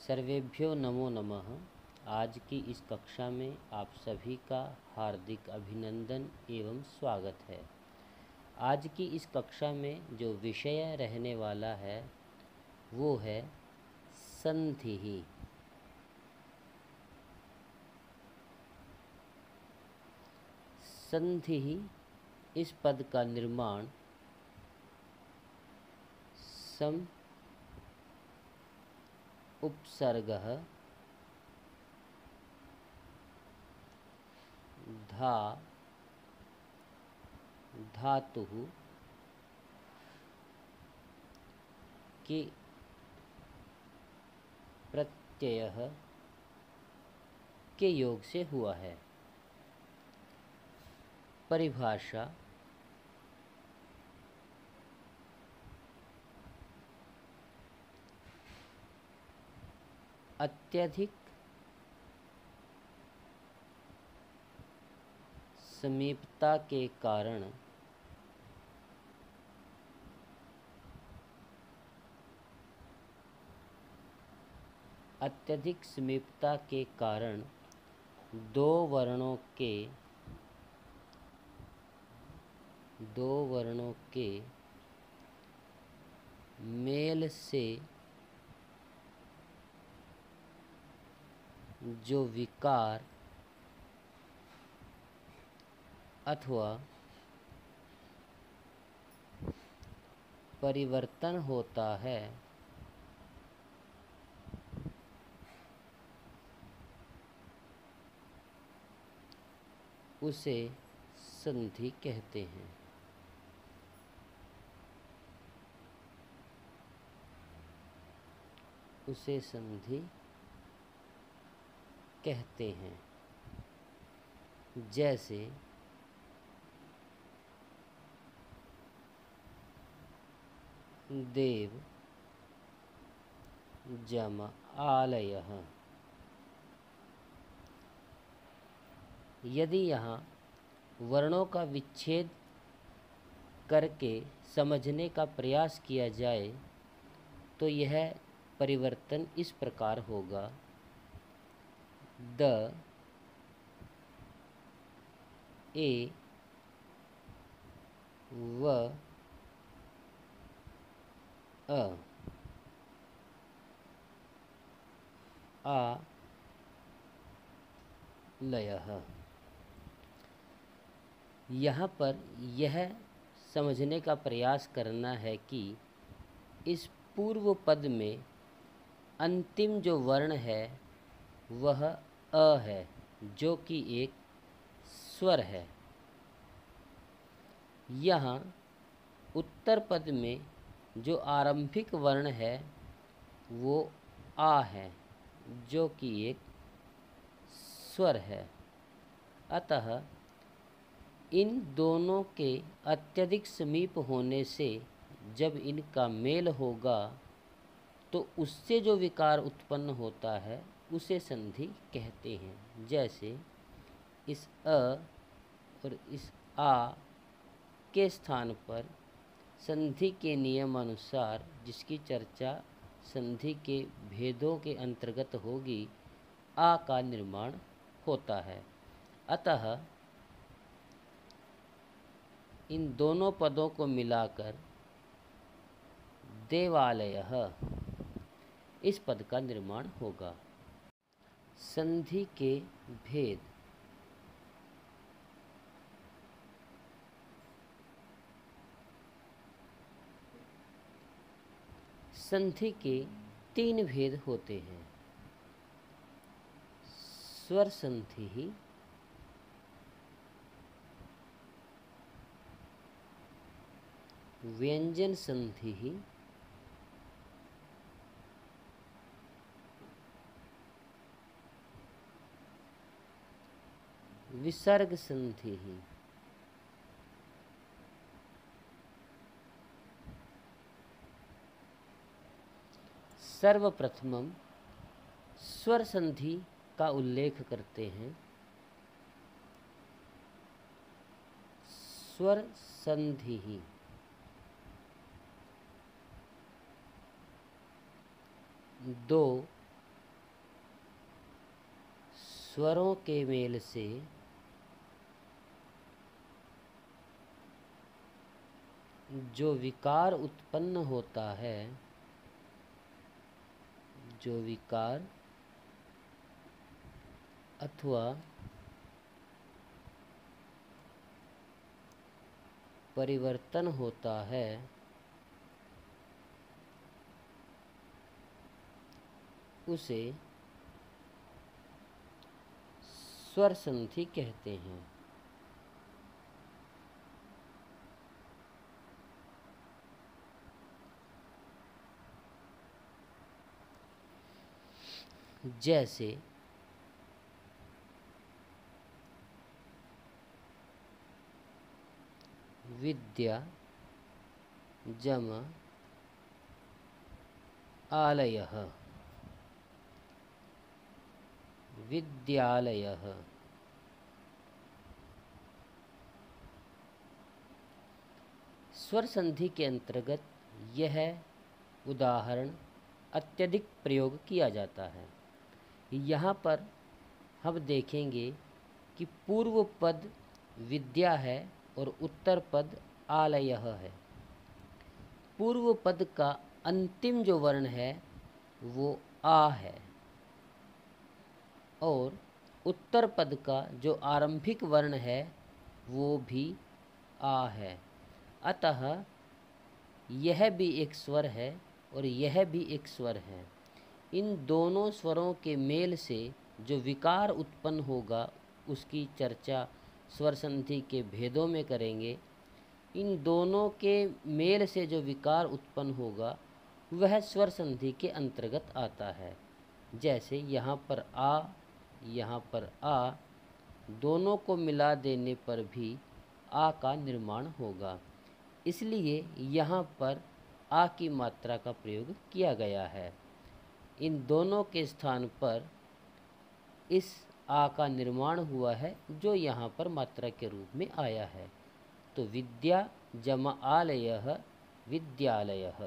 सर्वेभ्यो नमो नमः। आज की इस कक्षा में आप सभी का हार्दिक अभिनंदन एवं स्वागत है। आज की इस कक्षा में जो विषय रहने वाला है वो है संधिः। संधिः इस पद का निर्माण सम उपसर्गः धा धातुः के प्रत्ययः के योग से हुआ है। परिभाषा अत्यधिक समीपता के कारण दो वर्णों के मेल से जो विकार अथवा परिवर्तन होता है उसे संधि कहते हैं। जैसे देव जम आलयः। यदि यहाँ वर्णों का विच्छेद करके समझने का प्रयास किया जाए तो यह परिवर्तन इस प्रकार होगा। द ए व अ आ लयः। यहाँ पर यह समझने का प्रयास करना है कि इस पूर्व पद में अंतिम जो वर्ण है वह अ है, जो कि एक स्वर है। यहाँ उत्तर पद में जो आरंभिक वर्ण है वो आ है, जो कि एक स्वर है। अतः इन दोनों के अत्यधिक समीप होने से जब इनका मेल होगा तो उससे जो विकार उत्पन्न होता है उसे संधि कहते हैं। जैसे इस अ और इस आ के स्थान पर संधि के नियम अनुसार, जिसकी चर्चा संधि के भेदों के अंतर्गत होगी, आ का निर्माण होता है। अतः इन दोनों पदों को मिलाकर देवालयः इस पद का निर्माण होगा। संधि के भेद। संधि के 3 भेद होते हैं। स्वर संधि, व्यंजन संधि, विसर्ग संधि। सर्वप्रथम स्वर संधि का उल्लेख करते हैं। स्वर संधि दो स्वरों के मेल से जो विकार उत्पन्न होता है, जो विकार अथवा परिवर्तन होता है, उसे स्वर संधि कहते हैं। जैसे विद्या जम आलयः, विद्यालयः। स्वर संधि के अंतर्गत यह उदाहरण अत्यधिक प्रयोग किया जाता है। यहाँ पर हम देखेंगे कि पूर्व पद विद्या है और उत्तर पद आलयः है। पूर्व पद का अंतिम जो वर्ण है वो आ है और उत्तर पद का जो आरंभिक वर्ण है वो भी आ है। अतः यह भी एक स्वर है और यह भी एक स्वर है। इन दोनों स्वरों के मेल से जो विकार उत्पन्न होगा उसकी चर्चा स्वर संधि के भेदों में करेंगे। इन दोनों के मेल से जो विकार उत्पन्न होगा वह स्वर संधि के अंतर्गत आता है। जैसे यहाँ पर आ, यहाँ पर आ, दोनों को मिला देने पर भी आ का निर्माण होगा। इसलिए यहाँ पर आ की मात्रा का प्रयोग किया गया है। इन दोनों के स्थान पर इस आ का निर्माण हुआ है जो यहाँ पर मात्रा के रूप में आया है। तो विद्या जमा आलयः विद्यालयः।